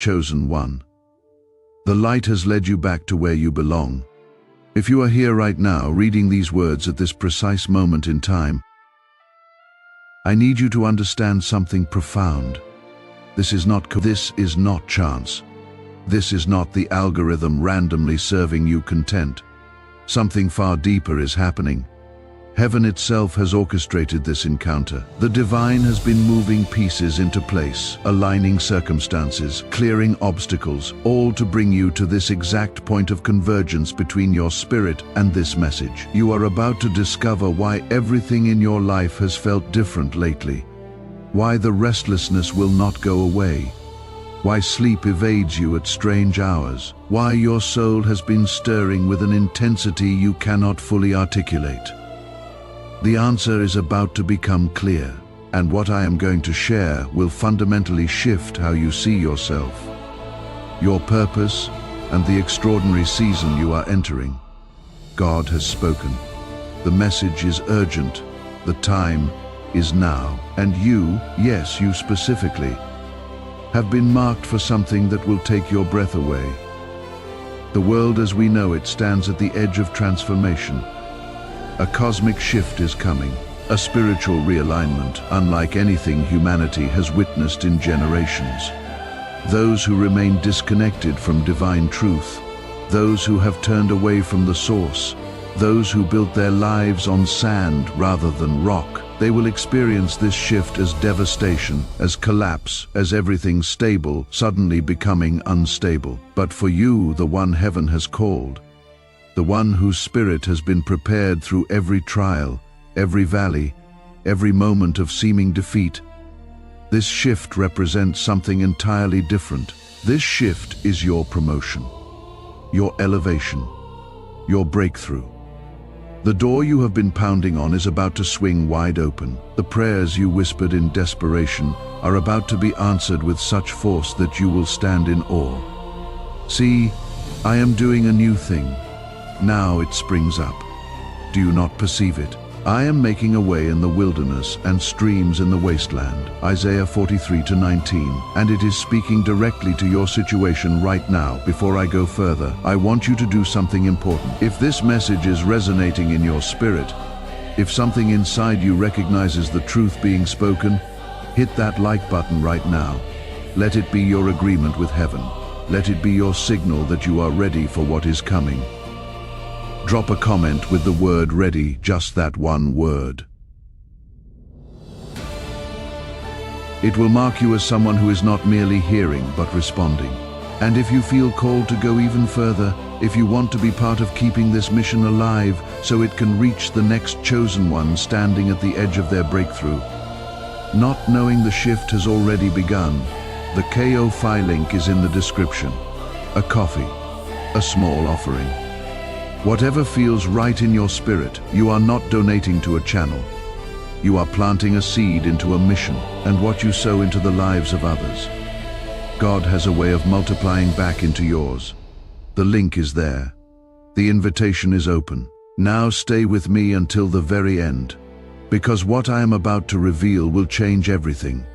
Chosen one. The light has led you back to where you belong. If you are here right now, reading these words at this precise moment in time, I need you to understand something profound. This is not chance. This is not the algorithm randomly serving you content. Something far deeper is happening. Heaven itself has orchestrated this encounter. The divine has been moving pieces into place, aligning circumstances, clearing obstacles, all to bring you to this exact point of convergence between your spirit and this message. You are about to discover why everything in your life has felt different lately, why the restlessness will not go away, why sleep evades you at strange hours, why your soul has been stirring with an intensity you cannot fully articulate. The answer is about to become clear, and what I am going to share will fundamentally shift how you see yourself, your purpose, and the extraordinary season you are entering. God has spoken. The message is urgent. The time is now. And you, yes, you specifically, have been marked for something that will take your breath away. The world as we know it stands at the edge of transformation. A cosmic shift is coming, a spiritual realignment unlike anything humanity has witnessed in generations. Those who remain disconnected from divine truth, those who have turned away from the source, those who built their lives on sand rather than rock, they will experience this shift as devastation, as collapse, as everything stable suddenly becoming unstable. But for you, the one heaven has called, the one whose spirit has been prepared through every trial, every valley, every moment of seeming defeat, this shift represents something entirely different. This shift is your promotion, your elevation, your breakthrough. The door you have been pounding on is about to swing wide open. The prayers you whispered in desperation are about to be answered with such force that you will stand in awe. See, I am doing a new thing. Now it springs up. Do you not perceive it? I am making a way in the wilderness and streams in the wasteland. Isaiah 43:19. And it is speaking directly to your situation right now. Before I go further, I want you to do something important. If this message is resonating in your spirit, if something inside you recognizes the truth being spoken, hit that like button right now. Let it be your agreement with heaven. Let it be your signal that you are ready for what is coming. Drop a comment with the word ready, just that one word. It will mark you as someone who is not merely hearing but responding. And if you feel called to go even further, if you want to be part of keeping this mission alive so it can reach the next chosen one standing at the edge of their breakthrough, not knowing the shift has already begun, the Ko-Fi link is in the description. A coffee, a small offering. Whatever feels right in your spirit, you are not donating to a channel. You are planting a seed into a mission, and what you sow into the lives of others, God has a way of multiplying back into yours. The link is there. The invitation is open. Now stay with me until the very end, because what I am about to reveal will change everything.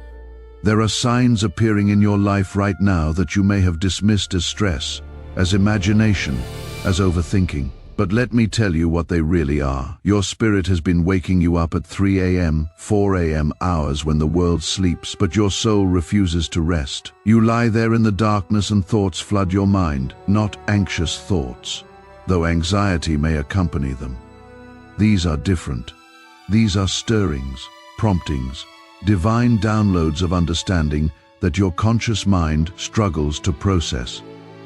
There are signs appearing in your life right now that you may have dismissed as stress, as imagination, as overthinking. But let me tell you what they really are. Your spirit has been waking you up at 3 a.m., 4 a.m. hours when the world sleeps, but your soul refuses to rest. You lie there in the darkness and thoughts flood your mind, not anxious thoughts, though anxiety may accompany them. These are different. These are stirrings, promptings, divine downloads of understanding that your conscious mind struggles to process.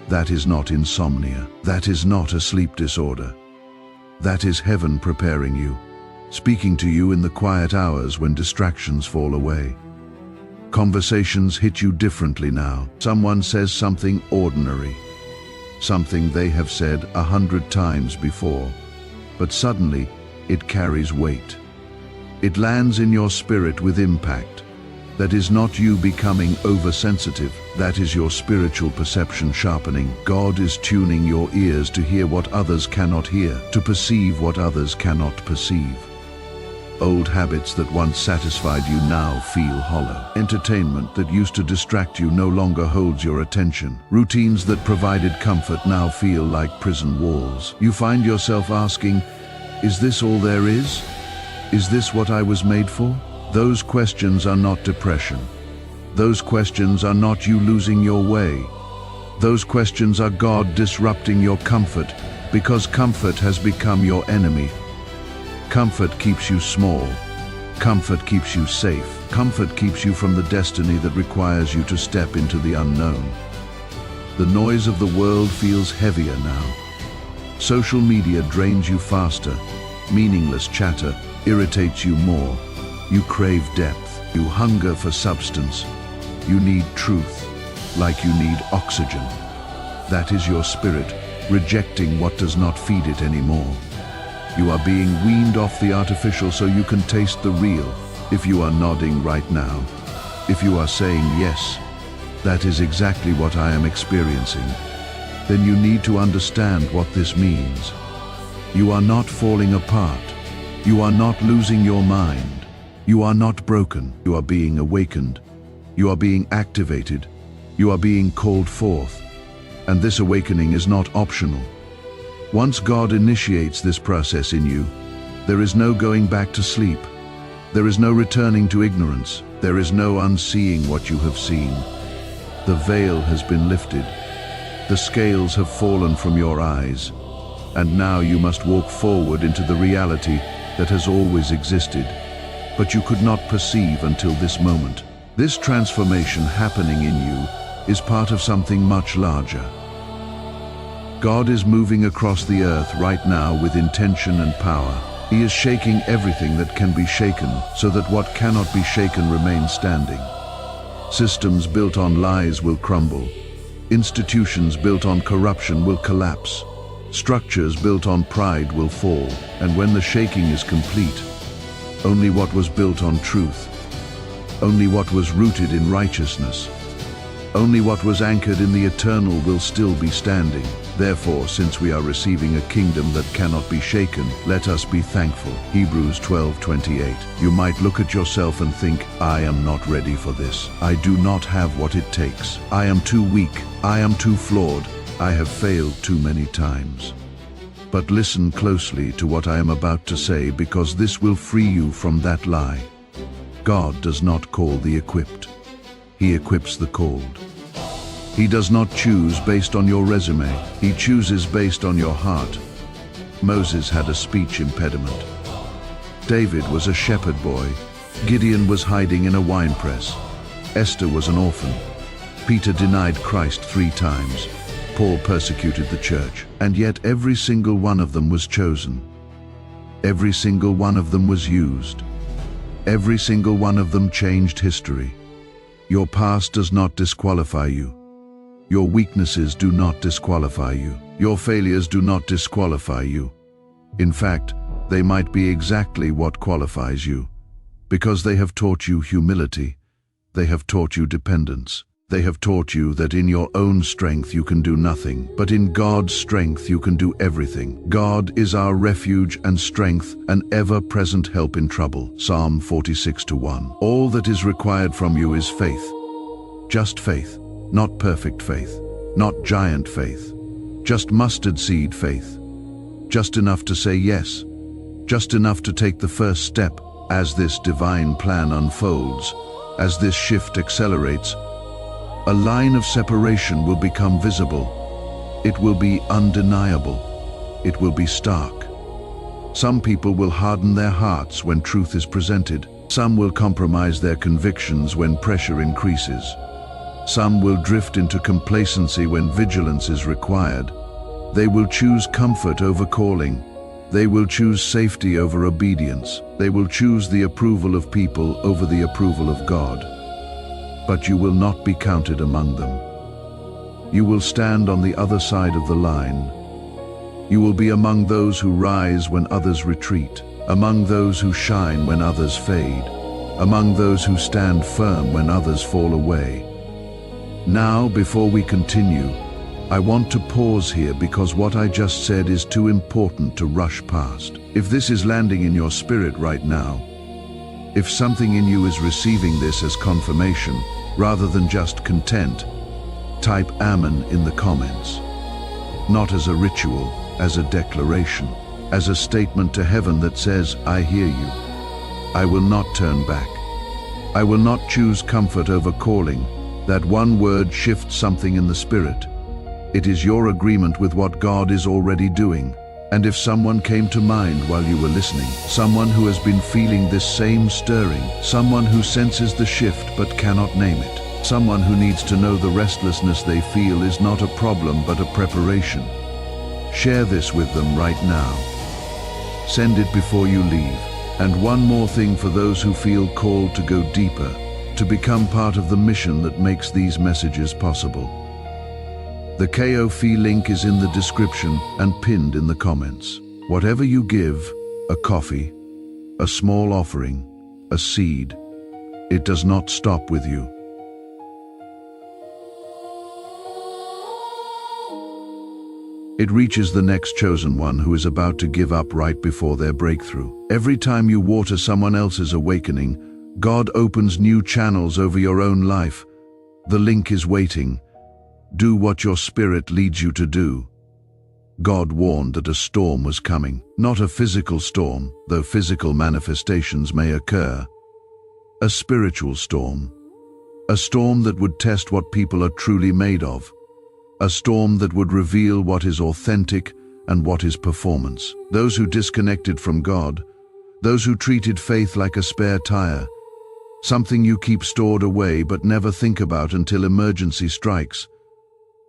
That is not insomnia. That is not a sleep disorder. That is heaven preparing you, speaking to you in the quiet hours when distractions fall away. Conversations hit you differently now. Someone says something ordinary, something they have said 100 times before, but suddenly it carries weight. It lands in your spirit with impact. That is not you becoming oversensitive. That is your spiritual perception sharpening. God is tuning your ears to hear what others cannot hear, to perceive what others cannot perceive. Old habits that once satisfied you now feel hollow. Entertainment that used to distract you no longer holds your attention. Routines that provided comfort now feel like prison walls. You find yourself asking, is this all there is? Is this what I was made for? Those questions are not depression. Those questions are not you losing your way. Those questions are God disrupting your comfort, because comfort has become your enemy. Comfort keeps you small. Comfort keeps you safe. Comfort keeps you from the destiny that requires you to step into the unknown. The noise of the world feels heavier now. Social media drains you faster. Meaningless chatter irritates you more. You crave depth. You hunger for substance. You need truth, like you need oxygen. That is your spirit, rejecting what does not feed it anymore. You are being weaned off the artificial so you can taste the real. If you are nodding right now, if you are saying yes, that is exactly what I am experiencing, then you need to understand what this means. You are not falling apart. You are not losing your mind. You are not broken. You are being awakened. You are being activated. You are being called forth. And this awakening is not optional. Once God initiates this process in you, there is no going back to sleep. There is no returning to ignorance. There is no unseeing what you have seen. The veil has been lifted. The scales have fallen from your eyes. And now you must walk forward into the reality that has always existed, but you could not perceive until this moment. This transformation happening in you is part of something much larger. God is moving across the earth right now with intention and power. He is shaking everything that can be shaken so that what cannot be shaken remains standing. Systems built on lies will crumble. Institutions built on corruption will collapse. Structures built on pride will fall. And when the shaking is complete, only what was built on truth, only what was rooted in righteousness, only what was anchored in the eternal will still be standing. Therefore, since we are receiving a kingdom that cannot be shaken, let us be thankful. Hebrews 12:28. You might look at yourself and think, I am not ready for this. I do not have what it takes. I am too weak. I am too flawed. I have failed too many times. But listen closely to what I am about to say, because this will free you from that lie. God does not call the equipped. He equips the called. He does not choose based on your resume. He chooses based on your heart. Moses had a speech impediment. David was a shepherd boy. Gideon was hiding in a winepress. Esther was an orphan. Peter denied Christ 3 times. Paul persecuted the church. And yet every single one of them was chosen. Every single one of them was used. Every single one of them changed history. Your past does not disqualify you. Your weaknesses do not disqualify you. Your failures do not disqualify you. In fact, they might be exactly what qualifies you, because they have taught you humility. They have taught you dependence. They have taught you that in your own strength you can do nothing, but in God's strength you can do everything. God is our refuge and strength, an ever-present help in trouble. Psalm 46:1. All that is required from you is faith. Just faith. Not perfect faith, not giant faith, just mustard seed faith. Just enough to say yes, just enough to take the first step. As this divine plan unfolds, as this shift accelerates, a line of separation will become visible. It will be undeniable. It will be stark. Some people will harden their hearts when truth is presented. Some will compromise their convictions when pressure increases. Some will drift into complacency when vigilance is required. They will choose comfort over calling. They will choose safety over obedience. They will choose the approval of people over the approval of God. But you will not be counted among them. You will stand on the other side of the line. You will be among those who rise when others retreat, among those who shine when others fade, among those who stand firm when others fall away. Now, before we continue, I want to pause here because what I just said is too important to rush past. If this is landing in your spirit right now, If something in you is receiving this as confirmation, rather than just content, type Amen in the comments. Not as a ritual, as a declaration, as a statement to heaven that says, I hear you. I will not turn back. I will not choose comfort over calling. That one word shifts something in the spirit. It is your agreement with what God is already doing. And if someone came to mind while you were listening, someone who has been feeling this same stirring, someone who senses the shift but cannot name it, someone who needs to know the restlessness they feel is not a problem but a preparation, share this with them right now. Send it before you leave. And one more thing for those who feel called to go deeper, to become part of the mission that makes these messages possible. The Ko-fi link is in the description and pinned in the comments. Whatever you give, a coffee, a small offering, a seed, it does not stop with you. It reaches the next chosen one who is about to give up right before their breakthrough. Every time you water someone else's awakening, God opens new channels over your own life. The link is waiting. Do what your spirit leads you to do. God warned that a storm was coming, not a physical storm, though physical manifestations may occur. A spiritual storm. A storm that would test what people are truly made of. A storm that would reveal what is authentic and what is performance. Those who disconnected from God, those who treated faith like a spare tire, something you keep stored away but never think about until emergency strikes,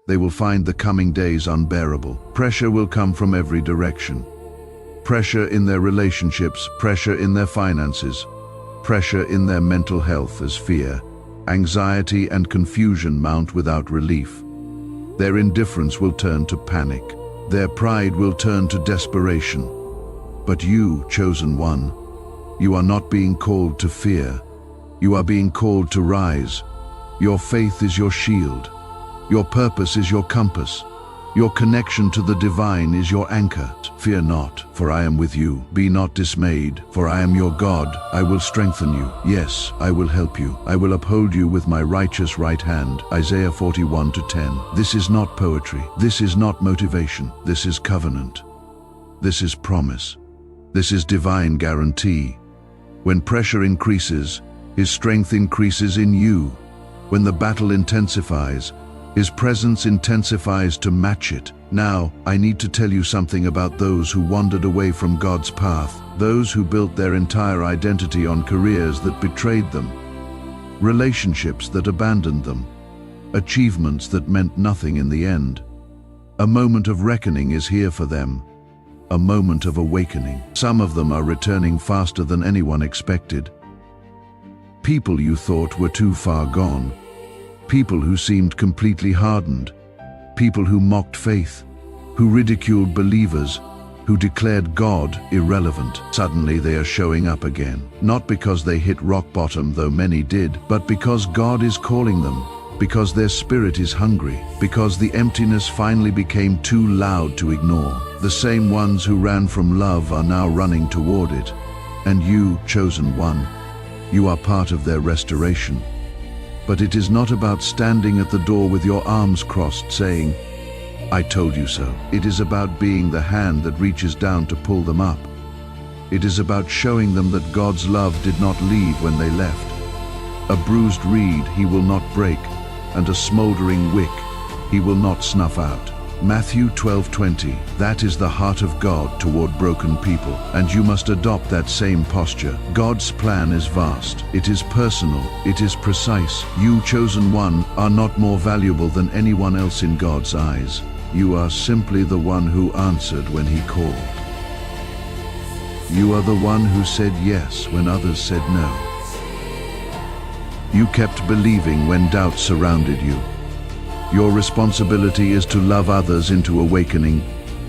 they will find the coming days unbearable. Pressure will come from every direction. Pressure in their relationships, pressure in their finances, pressure in their mental health as fear, anxiety and confusion mount without relief. Their indifference will turn to panic. Their pride will turn to desperation. But you, chosen one, you are not being called to fear. You are being called to rise. Your faith is your shield. Your purpose is your compass. Your connection to the divine is your anchor. Fear not, for I am with you. Be not dismayed, for I am your God. I will strengthen you. Yes, I will help you. I will uphold you with my righteous right hand. Isaiah 41:10. This is not poetry. This is not motivation. This is covenant. This is promise. This is divine guarantee. When pressure increases, His strength increases in you. When the battle intensifies, His presence intensifies to match it. Now, I need to tell you something about those who wandered away from God's path, those who built their entire identity on careers that betrayed them, relationships that abandoned them, achievements that meant nothing in the end. A moment of reckoning is here for them, a moment of awakening. Some of them are returning faster than anyone expected. People you thought were too far gone. People who seemed completely hardened, people who mocked faith, who ridiculed believers, who declared God irrelevant. Suddenly they are showing up again, not because they hit rock bottom, though many did, but because God is calling them, because their spirit is hungry, because the emptiness finally became too loud to ignore. The same ones who ran from love are now running toward it. And you, chosen one, you are part of their restoration. But it is not about standing at the door with your arms crossed saying, I told you so. It is about being the hand that reaches down to pull them up. It is about showing them that God's love did not leave when they left. A bruised reed He will not break, and a smoldering wick He will not snuff out. Matthew 12:20. That is the heart of God toward broken people, and you must adopt that same posture. God's plan is vast. It is personal. It is precise. You, chosen one, are not more valuable than anyone else in God's eyes. You are simply the one who answered when He called. You are the one who said yes when others said no. You kept believing when doubt surrounded you. Your responsibility is to love others into awakening,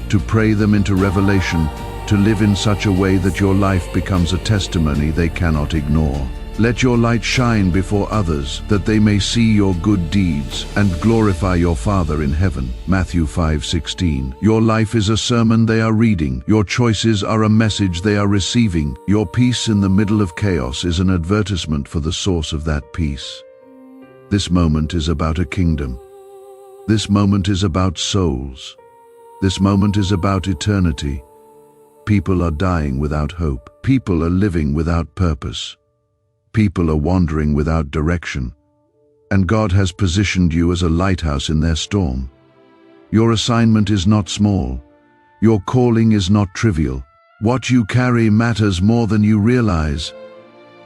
to pray them into revelation, to live in such a way that your life becomes a testimony they cannot ignore. Let your light shine before others, that they may see your good deeds and glorify your Father in heaven. Matthew 5:16. Your life is a sermon they are reading. Your choices are a message they are receiving. Your peace in the middle of chaos is an advertisement for the source of that peace. This moment is about a kingdom. This moment is about souls. This moment is about eternity. People are dying without hope. People are living without purpose. People are wandering without direction. And God has positioned you as a lighthouse in their storm. Your assignment is not small. Your calling is not trivial. What you carry matters more than you realize.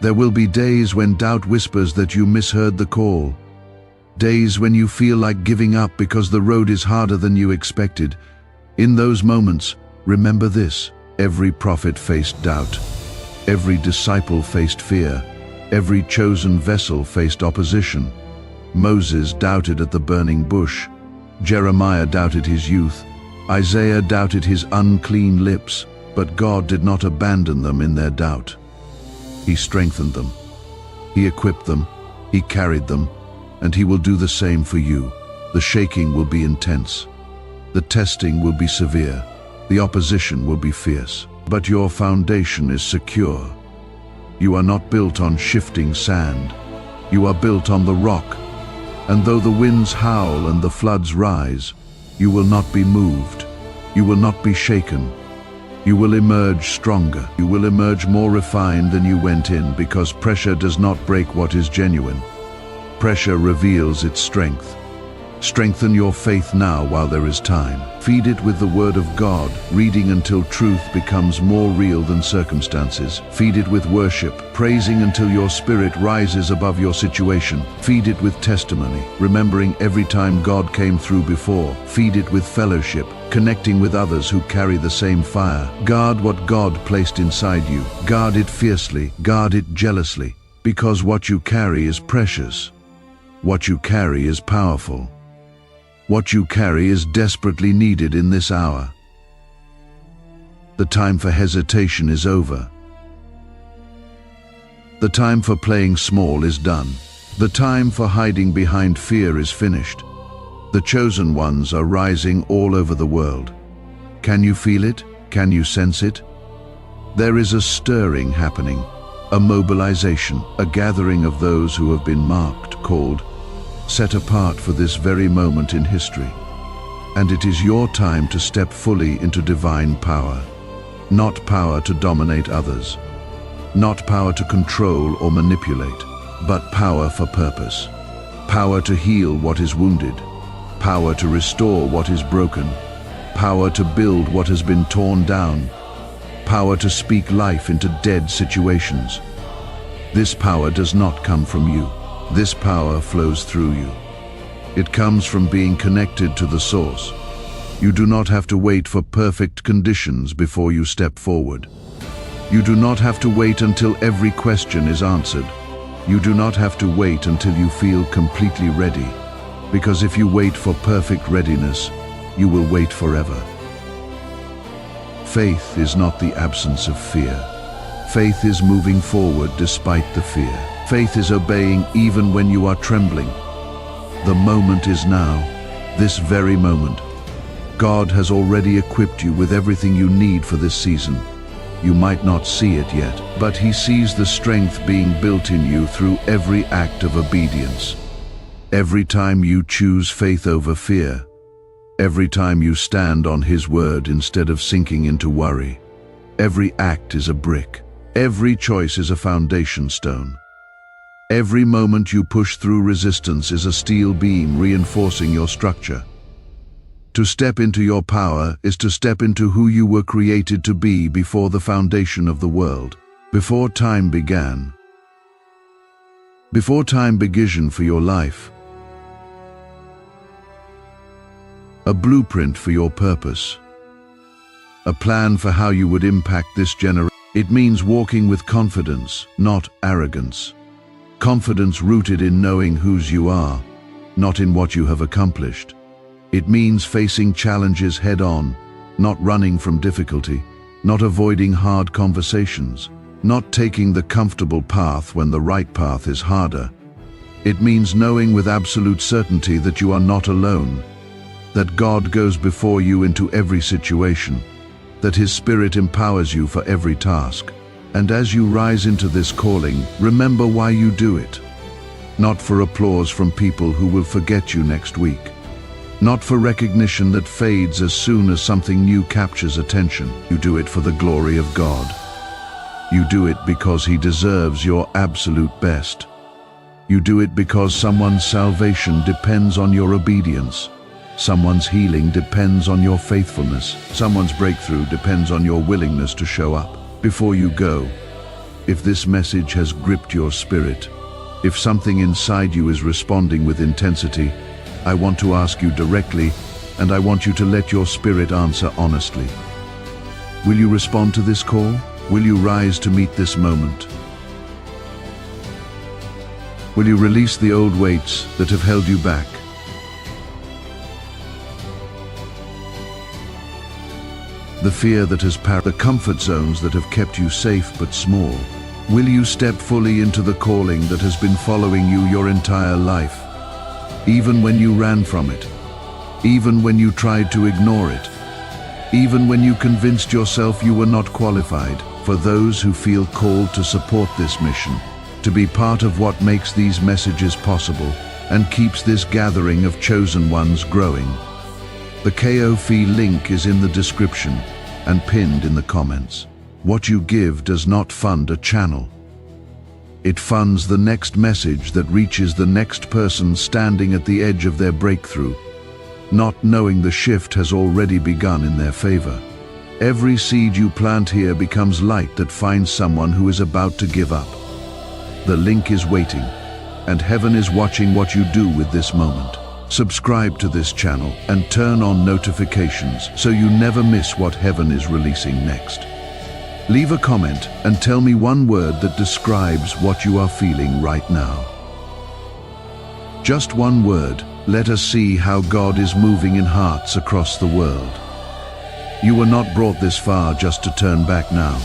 There will be days when doubt whispers that you misheard the call. Days when you feel like giving up because the road is harder than you expected. In those moments, remember this: every prophet faced doubt. Every disciple faced fear. Every chosen vessel faced opposition. Moses doubted at the burning bush. Jeremiah doubted his youth. Isaiah doubted his unclean lips. But God did not abandon them in their doubt. He strengthened them. He equipped them. He carried them. And He will do the same for you. The shaking will be intense. The testing will be severe. The opposition will be fierce. But your foundation is secure. You are not built on shifting sand. You are built on the rock. And though the winds howl and the floods rise, you will not be moved. You will not be shaken. You will emerge stronger. You will emerge more refined than you went in, because pressure does not break what is genuine. Pressure reveals its strength. Strengthen your faith now while there is time. Feed it with the Word of God, reading until truth becomes more real than circumstances. Feed it with worship, praising until your spirit rises above your situation. Feed it with testimony, remembering every time God came through before. Feed it with fellowship, connecting with others who carry the same fire. Guard what God placed inside you. Guard it fiercely, guard it jealously, because what you carry is precious. What you carry is powerful. What you carry is desperately needed in this hour. The time for hesitation is over. The time for playing small is done. The time for hiding behind fear is finished. The chosen ones are rising all over the world. Can you feel it? Can you sense it? There is a stirring happening, a mobilization, a gathering of those who have been marked, called, set apart for this very moment in history. And it is your time to step fully into divine power. Not power to dominate others. Not power to control or manipulate, but power for purpose. Power to heal what is wounded. Power to restore what is broken. Power to build what has been torn down. Power to speak life into dead situations. This power does not come from you. This power flows through you. It comes from being connected to the source. You do not have to wait for perfect conditions before you step forward. You do not have to wait until every question is answered. You do not have to wait until you feel completely ready, because if you wait for perfect readiness, you will wait forever. Faith is not the absence of fear. Faith is moving forward despite the fear. Faith is obeying even when you are trembling. The moment is now, this very moment. God has already equipped you with everything you need for this season. You might not see it yet, but He sees the strength being built in you through every act of obedience. Every time you choose faith over fear, every time you stand on His word instead of sinking into worry, every act is a brick. Every choice is a foundation stone. Every moment you push through resistance is a steel beam reinforcing your structure. To step into your power is to step into who you were created to be before the foundation of the world, before time began. Before time began for your life. A blueprint for your purpose. A plan for how you would impact this generation. It means walking with confidence, not arrogance. Confidence rooted in knowing whose you are, not in what you have accomplished. It means facing challenges head-on, not running from difficulty, not avoiding hard conversations, not taking the comfortable path when the right path is harder. It means knowing with absolute certainty that you are not alone, that God goes before you into every situation, that His Spirit empowers you for every task. And as you rise into this calling, remember why you do it. Not for applause from people who will forget you next week. Not for recognition that fades as soon as something new captures attention. You do it for the glory of God. You do it because He deserves your absolute best. You do it because someone's salvation depends on your obedience. Someone's healing depends on your faithfulness. Someone's breakthrough depends on your willingness to show up. Before you go, if this message has gripped your spirit, if something inside you is responding with intensity, I want to ask you directly, and I want you to let your spirit answer honestly. Will you respond to this call? Will you rise to meet this moment? Will you release the old weights that have held you back? The fear that has the comfort zones that have kept you safe but small. Will you step fully into the calling that has been following you your entire life? Even when you ran from it, even when you tried to ignore it, even when you convinced yourself you were not qualified. For those who feel called to support this mission, to be part of what makes these messages possible and keeps this gathering of chosen ones growing. The Ko-fi link is in the description and pinned in the comments. What you give does not fund a channel. It funds the next message that reaches the next person standing at the edge of their breakthrough, not knowing the shift has already begun in their favor. Every seed you plant here becomes light that finds someone who is about to give up. The link is waiting, and heaven is watching what you do with this moment. Subscribe to this channel and turn on notifications so you never miss what heaven is releasing next. Leave a comment and tell me one word that describes what you are feeling right now. Just one word. Let us see how God is moving in hearts across the world. You were not brought this far just to turn back now.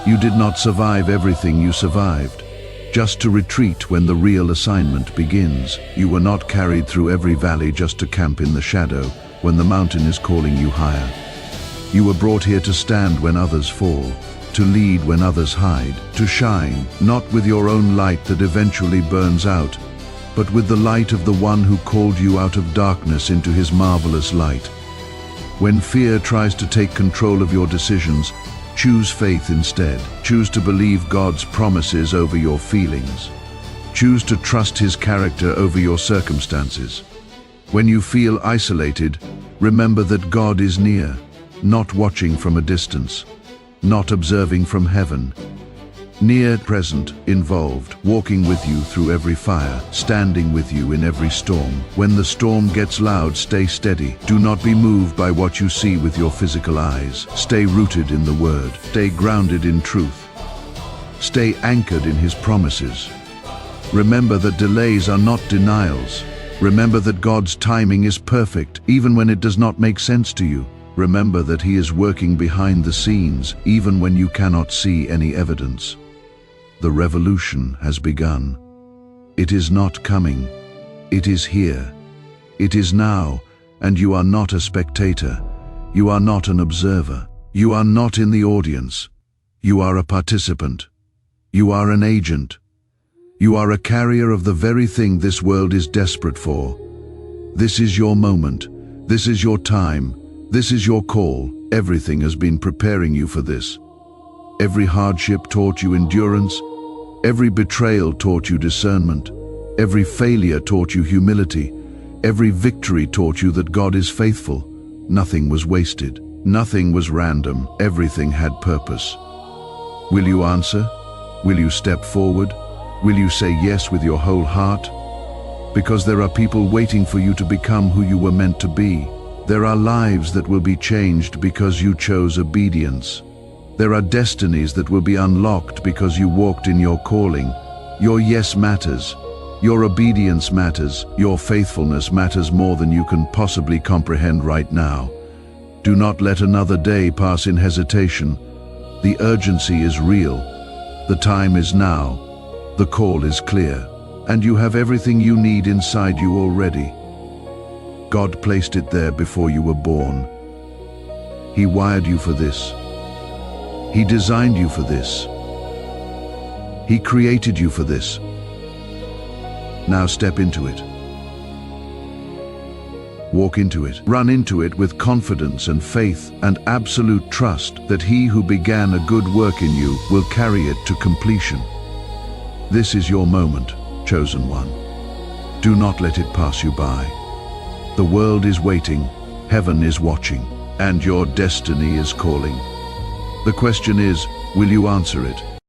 You did not survive everything you survived, just to retreat when the real assignment begins. You were not carried through every valley just to camp in the shadow when the mountain is calling you higher. You were brought here to stand when others fall, to lead when others hide, to shine, not with your own light that eventually burns out, but with the light of the one who called you out of darkness into His marvelous light. When fear tries to take control of your decisions, choose faith instead. Choose to believe God's promises over your feelings. Choose to trust His character over your circumstances. When you feel isolated, remember that God is near, not watching from a distance, not observing from heaven. Near, present, involved, walking with you through every fire, standing with you in every storm. When the storm gets loud, stay steady. Do not be moved by what you see with your physical eyes. Stay rooted in the Word. Stay grounded in truth. Stay anchored in His promises. Remember that delays are not denials. Remember that God's timing is perfect, even when it does not make sense to you. Remember that He is working behind the scenes, even when you cannot see any evidence. The revolution has begun. It is not coming. It is here. It is now, and you are not a spectator. You are not an observer. You are not in the audience. You are a participant. You are an agent. You are a carrier of the very thing this world is desperate for. This is your moment. This is your time. This is your call. Everything has been preparing you for this. Every hardship taught you endurance. Every betrayal taught you discernment. Every failure taught you humility. Every victory taught you that God is faithful. Nothing was wasted. Nothing was random. Everything had purpose. Will you answer? Will you step forward? Will you say yes with your whole heart? Because there are people waiting for you to become who you were meant to be. There are lives that will be changed because you chose obedience. There are destinies that will be unlocked because you walked in your calling. Your yes matters. Your obedience matters. Your faithfulness matters more than you can possibly comprehend right now. Do not let another day pass in hesitation. The urgency is real. The time is now. The call is clear, and you have everything you need inside you already. God placed it there before you were born. He wired you for this. He designed you for this. He created you for this. Now step into it. Walk into it. Run into it with confidence and faith and absolute trust that He who began a good work in you will carry it to completion. This is your moment, chosen one. Do not let it pass you by. The world is waiting, heaven is watching, and your destiny is calling. The question is, will you answer it?